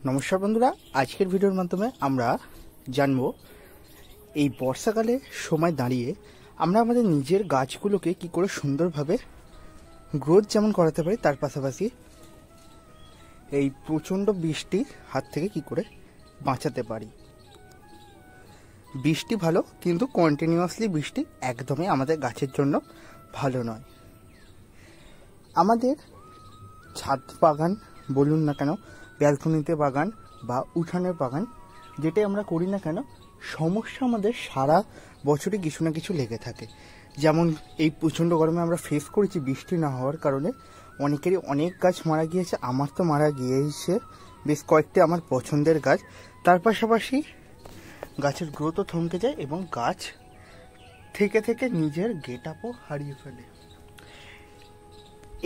নমস্কার বন্ধুরা, আজকের ভিডিওর মাধ্যমে আমরা জানবো এই বর্ষাকালে সময় দাঁড়িয়ে আমরা আমাদের নিজের গাছগুলোকে কি করে সুন্দরভাবে গ্রোথ যেমন করাতে পারি, তার পাশাপাশি এই প্রচণ্ড বৃষ্টির হাত থেকে কি করে বাঁচাতে পারি। বৃষ্টি ভালো, কিন্তু কন্টিনিউয়াসলি বৃষ্টি একদমই আমাদের গাছের জন্য ভালো নয়। আমাদের ছাদ বাগান বলুন না কেন, ব্যালকনিতে বাগান বা উঠানের বাগান, যেটাই আমরা করি না কেন, সমস্যা আমাদের সারা বছরই কিছু না কিছু লেগে থাকে। যেমন এই প্রচণ্ড গরমে আমরা ফেস করেছি বৃষ্টি না হওয়ার কারণে অনেকেরই অনেক গাছ মারা গিয়েছে। আমার তো মারা গিয়েছে বেশ কয়েকটি আমার পছন্দের গাছ। তার পাশাপাশি গাছের গ্রোথও থমকে যায় এবং গাছ থেকে থেকে নিজের গেট আপও হারিয়ে ফেলে।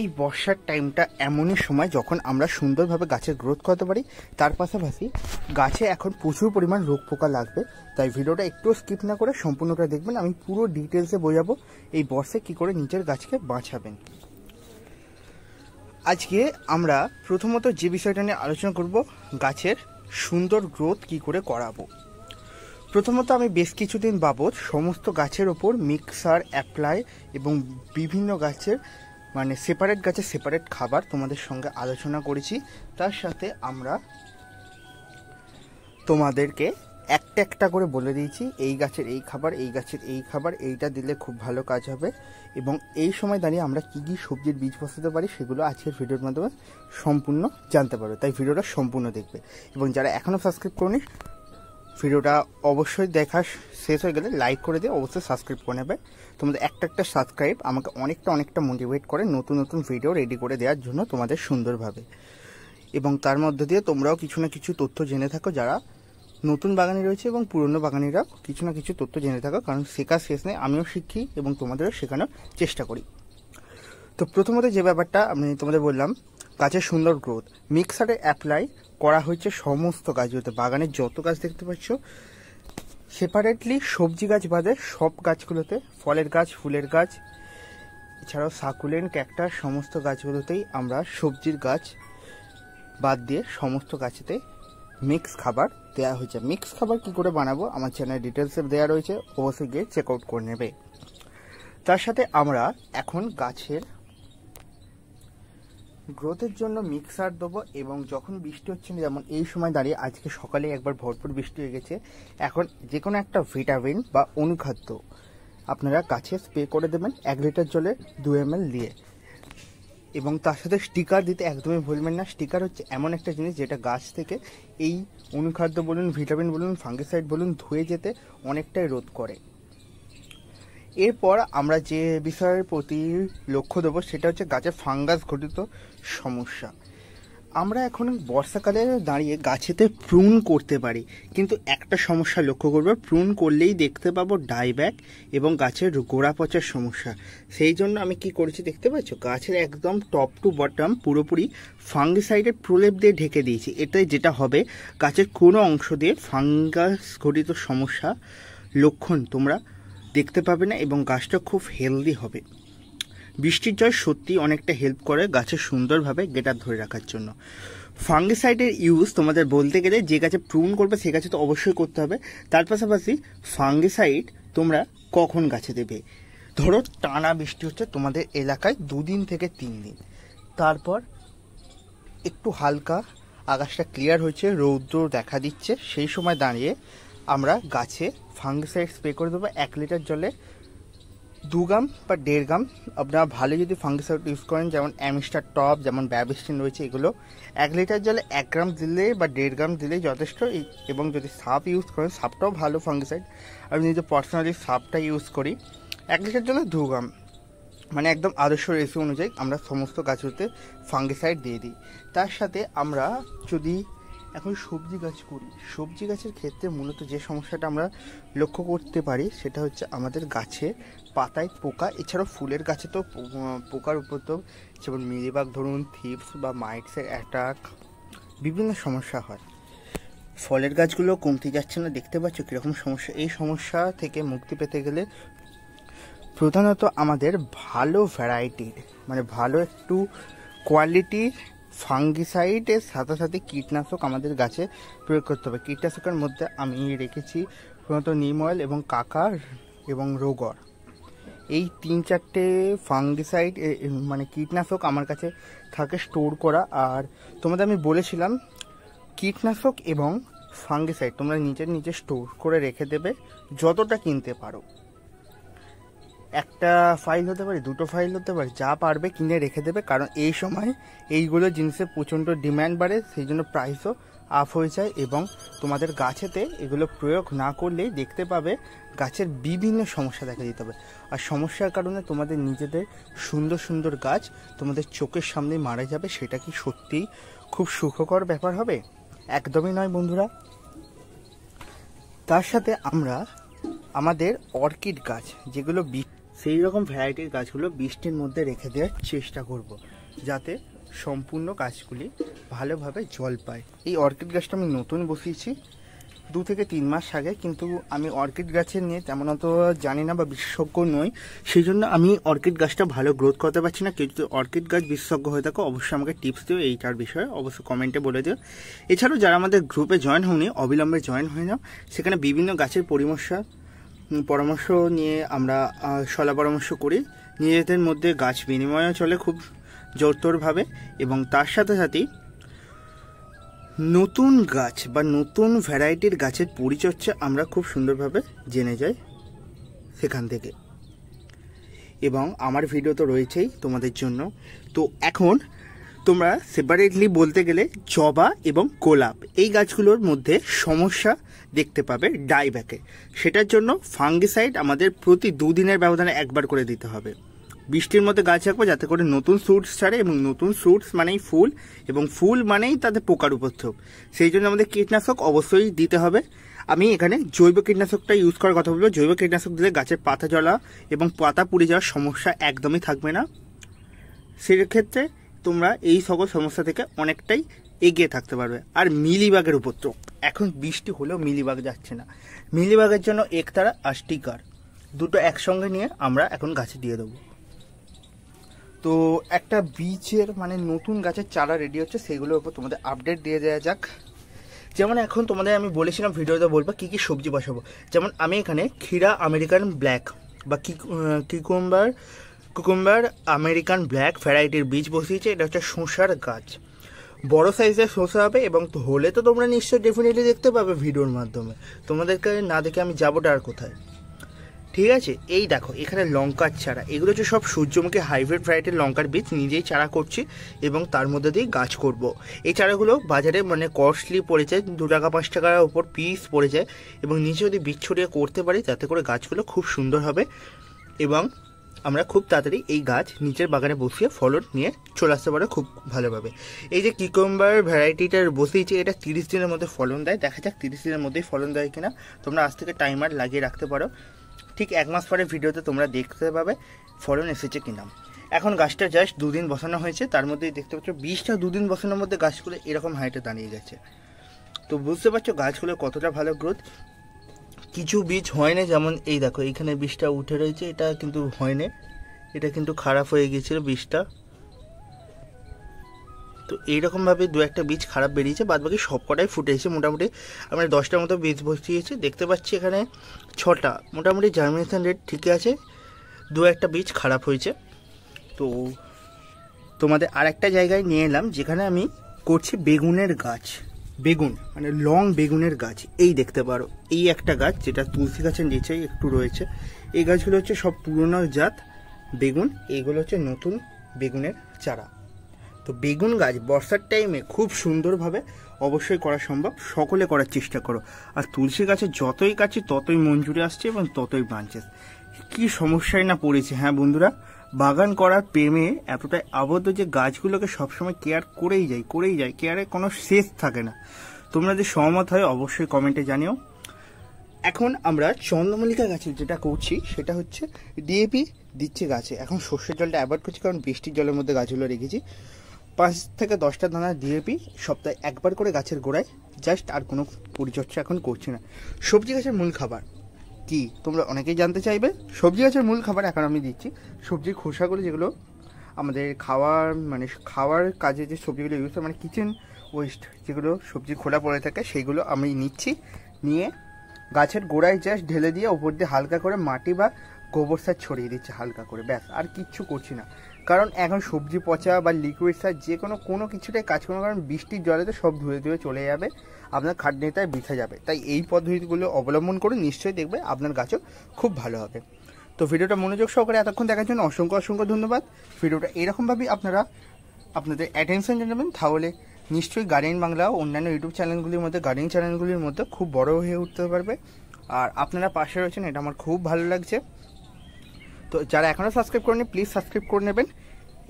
এই বর্ষার টাইমটা এমনই সময় যখন আমরা সুন্দরভাবে গাছের গ্রোথ করতে পারি। তার পাশাপাশি গাছে এখন প্রচুর পরিমাণ রোগ পোকা লাগবে, তাই ভিডিওটা একটু স্কিপ না করে সম্পূর্ণটা দেখবেন। আমি পুরো ডিটেলসে বোঝাবো এই বর্ষায় কী করে নিজের গাছকে বাঁচাবেন। আজকে আমরা প্রথমত যে বিষয়টা নিয়ে আলোচনা করব, গাছের সুন্দর গ্রোথ কি করে করাবো। প্রথমত আমি বেশ কিছুদিন বাবদ সমস্ত গাছের ওপর মিক্সার অ্যাপ্লাই এবং বিভিন্ন গাছের সেপারেট গাছের সেপারেট খাবার তোমাদের সঙ্গে আলোচনা করেছি। তার সাথে আমরা তোমাদেরকে একটা একটা করে বলে দিয়েছি এই গাছের এই খাবার, এই গাছের এই খাবার, এইটা দিলে খুব ভালো কাজ হবে। এবং এই সময় দাঁড়িয়ে আমরা কী কী সবজির বীজ বসাতে পারি সেগুলো আজকের ভিডিওর মাধ্যমে সম্পূর্ণ জানতে পারো। তাই ভিডিওটা সম্পূর্ণ দেখবে এবং যারা এখনও সাবস্ক্রাইব করনি, ভিডিওটা অবশ্যই দেখা শেষ হয়ে গেলে লাইক করে দিয়ে অবশ্যই সাবস্ক্রাইব করে নেবে। তোমাদের একটা সাবস্ক্রাইব আমাকে অনেকটা মোটিভেট করে নতুন নতুন ভিডিও রেডি করে দেওয়ার জন্য তোমাদের সুন্দরভাবে। এবং তার মধ্যে দিয়ে তোমরাও কিছু না কিছু তথ্য জেনে থাকো, যারা নতুন বাগানে রয়েছে এবং পুরনো বাগানিরাও কিছু না কিছু তথ্য জেনে থাকো, কারণ শেখার শেষ নেই। আমিও শিখি এবং তোমাদেরও শেখানোর চেষ্টা করি। তো প্রথমত যে ব্যাপারটা আমি তোমাদের বললাম, গাছের সুন্দর গ্রোথ মিক্সারে অ্যাপ্লাই করা হয়েছে সমস্ত গাছগুলোতে। বাগানের যত গাছ দেখতে পাচ্ছ সেপারেটলি, সবজি গাছ বাদে সব গাছগুলোতে, ফলের গাছ, ফুলের গাছ, এছাড়াও সাকুলেন্ট, ক্যাকটাস, সমস্ত গাছগুলোতেই আমরা সবজির গাছ বাদ দিয়ে সমস্ত গাছেতে মিক্স খাবার দেওয়া হয়েছে। মিক্স খাবার কি করে বানাবো আমার চ্যানেলে ডিটেলসে দেওয়া রয়েছে, অবশ্যই গিয়ে চেক আউট করে নেবে। তার সাথে আমরা এখন গাছের গ্রোথের জন্য মিক্সার দেবো। এবং যখন বৃষ্টি হচ্ছে না, যেমন এই সময় দাঁড়িয়ে আজকে সকালে একবার ভরপুর বৃষ্টি হয়ে গেছে, এখন যে কোনো একটা ভিটামিন বা অনুখাদ্য আপনারা গাছে স্প্রে করে দেবেন 1 লিটার জলে 2 ml দিয়ে। এবং তার সাথে স্টিকার দিতে একদমই ভুলবেন না। স্টিকার হচ্ছে এমন একটা জিনিস যেটা গাছ থেকে এই অনুখাদ্য বলুন, ভিটামিন বলুন, ফাঙ্গিসাইড বলুন, ধুয়ে যেতে অনেকটাই রোধ করে। এরপর আমরা যে বিষয়ের প্রতি লক্ষ্য দেবো সেটা হচ্ছে গাছের ফাঙ্গাস ঘটিত সমস্যা। আমরা এখন বর্ষাকালে দাঁড়িয়ে গাছেতে প্রুন করতে পারি, কিন্তু একটা সমস্যা লক্ষ্য করবো, প্রুন করলেই দেখতে পাবো ডাইব্যাক এবং গাছের গোড়া পচার সমস্যা। সেই জন্য আমি কি করেছি দেখতে পাচ্ছ, গাছের একদম টপ টু বটম পুরোপুরি ফাঙ্গিসাইডের প্রলেপ দিয়ে ঢেকে দিয়েছি। এটাই যেটা হবে, গাছের কোনো অংশ দিয়ে ফাঙ্গাস ঘটিত সমস্যা লক্ষণ তোমরা দেখতে পাবে না এবং গাছটা খুব হেলদি হবে। বৃষ্টির জল সত্যি অনেকটা হেল্প করে গাছের সুন্দরভাবে গেটার ধরে রাখার জন্য। ফাঙ্গিসাইডের ইউজ তোমাদের বলতে গেলে যে গাছে প্রুন করবে সে গাছে তো অবশ্যই করতে হবে। তার পাশাপাশি ফাঙ্গিসাইড তোমরা কখন গাছে দেবে, ধরো টানা বৃষ্টি হচ্ছে তোমাদের এলাকায় 2 দিন থেকে 3 দিন, তারপর একটু হালকা আকাশটা ক্লিয়ার হয়েছে, রৌদ্র দেখা দিচ্ছে, সেই সময় দাঁড়িয়ে আমরা গাছে ফাঙ্গিসাইড স্প্রে করে দেবো 1 লিটার জলে 2 গ্রাম বা 1.5 গ্রাম। আপনারা ভালো যদি ফাঙ্গিসাইড ইউজ করেন, যেমন অ্যামিস্টার টপ, যেমন ব্যাবিস্টিন রয়েছে, এগুলো 1 লিটার জলে 1 গ্রাম দিলে বা 1.5 গ্রাম দিলেই যথেষ্ট। এবং যদি সাপ ইউজ করেন, সাপটাও ভালো ফাঙ্গিসাইড। আমি নিজে পার্সোনালি সাপটা ইউজ করি। 1 লিটার জলে 2 গ্রাম, একদম আদর্শ রেসিও অনুযায়ী আমরা সমস্ত গাছগুলোতে ফাঙ্গিসাইড দিয়ে দিই। তার সাথে আমরা যদি এখন সবজি গাছ করি, সবজি গাছের ক্ষেত্রে মূলত যে সমস্যাটা আমরা লক্ষ্য করতে পারি সেটা হচ্ছে আমাদের গাছে পাতায় পোকা। এছাড়াও ফুলের গাছে তো পোকার উপদ্রব, যেমন মিলিবাগ ধরুন, থিপস বা মাইটসের অ্যাটাক, বিভিন্ন সমস্যা হয়। ফলের গাছগুলো কমতে যাচ্ছে না, দেখতে পাচ্ছ কীরকম সমস্যা। এই সমস্যা থেকে মুক্তি পেতে গেলে প্রধানত আমাদের ভালো ভ্যারাইটির ভালো একটু কোয়ালিটির ফাঙ্গিসাইডের সাথে সাথে কীটনাশক আমাদের গাছে প্রয়োগ করতে হবে। কীটনাশকের মধ্যে আমি রেখেছি প্রথমত নিম অয়েল এবং কাকার এবং রোগর, এই 3-4টে ফাঙ্গিসাইড মানে কীটনাশক আমার কাছে থাকে স্টোর করা। আর তোমাদের আমি বলেছিলাম কীটনাশক এবং ফাঙ্গিসাইড তোমরা নিজে স্টোর করে রেখে দেবে, যতটা কিনতে পারো। একটা ফাইল হতে পারে, 2টো ফাইল হতে পারে, যা পারবে কিনে রেখে দেবে, কারণ এই সময় এইগুলো জিনিসের প্রচণ্ড ডিম্যান্ড বাড়ে, সেই জন্য প্রাইসও আপ হয়ে যায়। এবং তোমাদের গাছেতে এগুলো প্রয়োগ না করলেই দেখতে পাবে গাছের বিভিন্ন সমস্যা দেখা দিতে হবে। আর সমস্যার কারণে তোমাদের নিজেদের সুন্দর সুন্দর গাছ তোমাদের চোখের সামনে মারা যাবে। সেটা কি সত্যিই খুব সুখকর ব্যাপার হবে? একদমই নয় বন্ধুরা। তার সাথে আমরা আমাদের অর্কিড গাছ যেগুলো সেই রকম ভ্যারাইটির গাছগুলো বৃষ্টির মধ্যে রেখে দেওয়ার চেষ্টা করব, যাতে সম্পূর্ণ গাছগুলি ভালোভাবে জল পায়। এই অর্কিড গাছটা আমি নতুন বসিয়েছি 2 থেকে 3 মাস আগে, কিন্তু আমি অর্কিড গাছের নিয়ে তেমন অত জানি না বা বিশেষজ্ঞ নই, সেই জন্য আমি অর্কিড গাছটা ভালো গ্রোথ করতে পারছি না। কেউ যদি অর্কিড গাছ বিশেষজ্ঞ হয়ে থাকো অবশ্যই আমাকে টিপস দিও এইটার বিষয়ে, অবশ্যই কমেন্টে বলে দিও। এছাড়াও যারা আমাদের গ্রুপে জয়েন হওনি অবিলম্বে জয়েন হয়ে নাও, সেখানে বিভিন্ন গাছের পরামর্শ নিয়ে আমরা সলা পরামর্শ করি, নিজেদের মধ্যে গাছ বিনিময়ও চলে খুব জোরতোরভাবে। এবং তার সাথে সাথেই নতুন গাছ বা নতুন ভ্যারাইটির গাছের পরিচর্যা আমরা খুব সুন্দরভাবে জেনে যাই সেখান থেকে। এবং আমার ভিডিও তো রয়েছেই তোমাদের জন্য। তো এখন তোমরা সেপারেটলি বলতে গেলে জবা এবং গোলাপ এই গাছগুলোর মধ্যে সমস্যা দেখতে পাবে ডাইব্যাকে। সেটার জন্য ফাঙ্গিসাইড আমাদের প্রতি 2 দিনের ব্যবধানে একবার করে দিতে হবে। বৃষ্টির মধ্যে গাছ রাখবো যাতে করে নতুন ফ্রুটস ছাড়ে, এবং নতুন ফ্রুটস মানেই ফুল, এবং ফুল মানেই তাদের পোকার উপদ্রব। সেই জন্য আমাদের কীটনাশক অবশ্যই দিতে হবে। আমি এখানে জৈব কীটনাশকটা ইউজ করার কথা বলবো। জৈব কীটনাশক দিলে গাছের পাতা জ্বলা এবং পাতা পুড়ে যাওয়ার সমস্যা একদমই থাকবে না। সেক্ষেত্রে তোমরা এই সকল সমস্যা থেকে অনেকটাই এগিয়ে থাকতে পারবে। আর মিলিবাগের উপদ্রব, এখন বৃষ্টি হলেও মিলিবাগ যাচ্ছে না। মিলিবাগের জন্য একতারা আর স্টিকার 2টো একসঙ্গে নিয়ে আমরা এখন গাছে দিয়ে দেবো। তো একটা বীজের মানে নতুন গাছের চারা রেডি হচ্ছে, সেগুলোর উপর তোমাদের আপডেট দিয়ে দেওয়া যাক। যেমন এখন তোমাদের আমি বলেছিলাম ভিডিওতে বলবো কী কী সবজি বসাবো। যেমন আমি এখানে ক্ষীরা আমেরিকান ব্ল্যাক বা কুকুম্বার আমেরিকান ব্ল্যাক ভ্যারাইটির বীজ বসিয়েছে। এটা হচ্ছে শসার গাছ, বড় সাইজের শসা হবে, এবং হলে তো তোমরা নিশ্চয়ই ডেফিনেটলি দেখতে পাবে ভিডিওর মাধ্যমে। তোমাদেরকে না দেখে আমি যাবোটা আর কোথায়? ঠিক আছে, এই দেখো এখানে লঙ্কার চারা, এগুলো হচ্ছে সব সূর্যমুখী হাইব্রিড ভ্যারাইটির লঙ্কার বীজ, নিজেই চারা করছি এবং তার মধ্যে দিয়ে গাছ করব। এই চারাগুলো বাজারে মানে কস্টলি পড়ে যায়, 2 টাকা 5 টাকার উপর পিস পড়ে যায়, এবং নিচে যদি বীজ ছড়িয়ে করতে পারি তাতে করে গাছগুলো খুব সুন্দর হবে, এবং আমরা খুব তাড়াতাড়ি এই গাছ নিচের বাগানে বসিয়ে ফলন নিয়ে চলে আসতে পারো খুব ভালোভাবে। এই যে কিউকাম্বার ভ্যারাইটিটার বসিয়েছে, এটা 30 দিনের মধ্যে ফলন দেয়। দেখা যাক 30 দিনের মধ্যেই ফলন দেয় কিনা। তোমরা আজ থেকে টাইমার লাগিয়ে রাখতে পারো, ঠিক 1 মাস পরে ভিডিওতে তোমরা দেখতে পাবে ফলন এসেছে কিনা। এখন গাছটা জাস্ট 2 দিন বসানো হয়েছে, তার মধ্যেই দেখতে পাচ্ছ বীজটা 2 দিন বসানোর মধ্যে গাছগুলো এরকম হাইটে দাঁড়িয়ে গেছে। তো বুঝতে পারছো গাছগুলো কতটা ভালো গ্রোথ। কিছু বীজ হয় না, যেমন এই দেখো এইখানে বীজটা উঠে রয়েছে, এটা কিন্তু হয় না, এটা কিন্তু খারাপ হয়ে গিয়েছিল বীজটা। তো এইরকমভাবে 2-1টা বীজ খারাপ বেরিয়েছে, বাদ বাকি সব কটাই ফুটেছে। মোটামুটি আমরা 10টার মতো বীজ বসিয়েছি, দেখতে পাচ্ছি এখানে 6টা মোটামুটি জার্মিনেশন রেট ঠিকই আছে, 2-1টা বীজ খারাপ হয়েছে। তো তোমাদের আর একটা জায়গায় নিয়ে এলাম যেখানে আমি করছি বেগুনের গাছ, বেগুন মানে লং বেগুনের গাছ। এই দেখতে পারো এই একটা গাছ যেটা তুলসী গাছের নিচেই একটু রয়েছে। এই গাছগুলো হচ্ছে সব পুরনো জাত বেগুন, এইগুলো হচ্ছে নতুন বেগুনের চারা। তো বেগুন গাছ বর্ষার টাইমে খুব সুন্দরভাবে অবশ্যই করা সম্ভব, সকলে করার চেষ্টা করো। আর তুলসী গাছে যতই কাছে ততই মঞ্জুরি আসছে এবং ততই ব্রাঞ্চেস। কি সমস্যায় না পড়েছে হ্যাঁ বন্ধুরা, বাগান করার প্রেমে এতটাই আবদ্ধ যে গাছগুলোকে সবসময় কেয়ার করেই যাই, কেয়ারে কোনো শেষ থাকে না। তোমরা যে সহমত হয় অবশ্যই কমেন্টে জানিও। এখন আমরা চন্দ্রমল্লিকা গাছের যেটা করছি সেটা হচ্ছে ডিএপি দিচ্ছে গাছে। এখন সর্ষের জলটা অ্যাভয়েড করছি, কারণ বৃষ্টির জলের মধ্যে গাছগুলো রেখেছি। 5 থেকে 10টা দানা ডিএপি সপ্তাহে একবার করে গাছের গোড়ায়, জাস্ট, আর কোনো পরিচর্যা এখন করছি না। সবজি গাছের মূল খাবার কি তোমরা অনেকেই জানতে চাইবে। সবজি গাছের মূল খাবার এখন আমি দিচ্ছি সবজির খোসাগুলো, যেগুলো আমাদের খাওয়ার কাজে যে সবজিগুলো ইউজ হয়, মানে কিচেন ওয়েস্ট যেগুলো সবজি খোলা পড়ে থাকে সেইগুলো আমি নিচ্ছি, নিয়ে গাছের গোড়ায় জাস্ট ঢেলে দিয়ে ওপর দিয়ে হালকা করে মাটি বা গোবর সার ছড়িয়ে দিচ্ছে হালকা করে, ব্যাস আর কিচ্ছু করছি না। কারণ এখন সবজি পচা বা লিকুইড সার যে কোনো কিছুটাই কাজ করুন, কারণ বৃষ্টির জলে তো সব ধুয়ে ধুয়ে চলে যাবে, আপনার খাটনিটাই বৃথা যাবে। তাই এই পদ্ধতিগুলো অবলম্বন করে নিশ্চয়ই দেখবে আপনার গাছও খুব ভালো হবে। তো ভিডিওটা মনোযোগ সহকারে এতক্ষণ দেখার জন্য অসংখ্য অসংখ্য ধন্যবাদ। ভিডিওটা এরকমভাবেই আপনারা আপনাদের অ্যাটেনশন জানাবেন, তাহলে নিশ্চয়ই গার্ডেন বাংলা অন্যান্য ইউটিউব চ্যানেলগুলির মধ্যে গার্ডেনিং চ্যানেলগুলির মধ্যে খুব বড় হয়ে উঠতে পারবে। আর আপনারা পাশে রয়েছেন, এটা আমার খুব ভালো লাগছে। তো যারা এখনও সাবস্ক্রাইব করেনি প্লিজ সাবস্ক্রাইব করে নেবেন,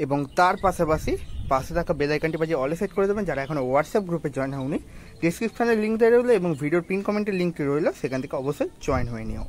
এবং তার পাশাপাশি পাশে থাকা বেল আইকনটি বাজিয়ে অলে সেট করে দেবেন। যারা এখনও হোয়াটসঅ্যাপ গ্রুপে জয়েন হয়নি, ডিসক্রিপশনের লিঙ্ক দেওয়া রইলো এবং ভিডিওর পিন কমেন্টের লিঙ্কটি রইলো, সেখান থেকে অবশ্যই জয়েন হয়ে নিও।